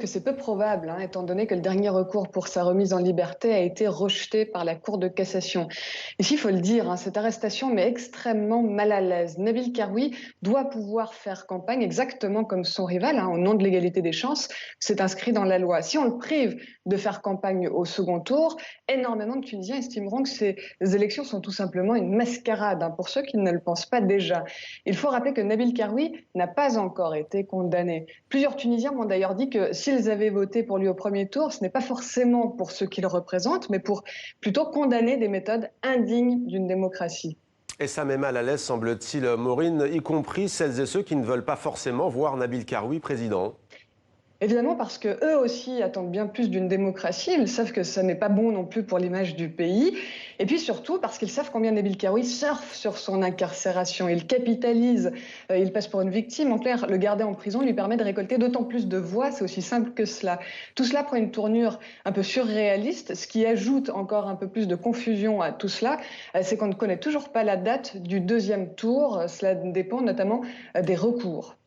Que c'est peu probable, étant donné que le dernier recours pour sa remise en liberté a été rejeté par la Cour de cassation. Ici, il faut le dire, cette arrestation met extrêmement mal à l'aise. Nabil Karoui doit pouvoir faire campagne exactement comme son rival, au nom de l'égalité des chances. C'est inscrit dans la loi. Si on le prive de faire campagne au second tour, énormément de Tunisiens estimeront que ces élections sont tout simplement une mascarade, pour ceux qui ne le pensent pas déjà. Il faut rappeler que Nabil Karoui n'a pas encore été condamné. Plusieurs Tunisiens m'ont d'ailleurs dit que s'ils avaient voté pour lui au premier tour, ce n'est pas forcément pour ce qu'il représente, mais pour plutôt condamner des méthodes indignes d'une démocratie. Et ça met mal à l'aise, semble-t-il, Maureen, y compris celles et ceux qui ne veulent pas forcément voir Nabil Karoui président. Évidemment, parce que eux aussi attendent bien plus d'une démocratie. Ils savent que ça n'est pas bon non plus pour l'image du pays. Et puis surtout parce qu'ils savent combien Nabil Karoui surfe sur son incarcération. Il capitalise, il passe pour une victime. En clair, le garder en prison lui permet de récolter d'autant plus de voix. C'est aussi simple que cela. Tout cela prend une tournure un peu surréaliste. Ce qui ajoute encore un peu plus de confusion à tout cela, c'est qu'on ne connaît toujours pas la date du deuxième tour. Cela dépend notamment des recours.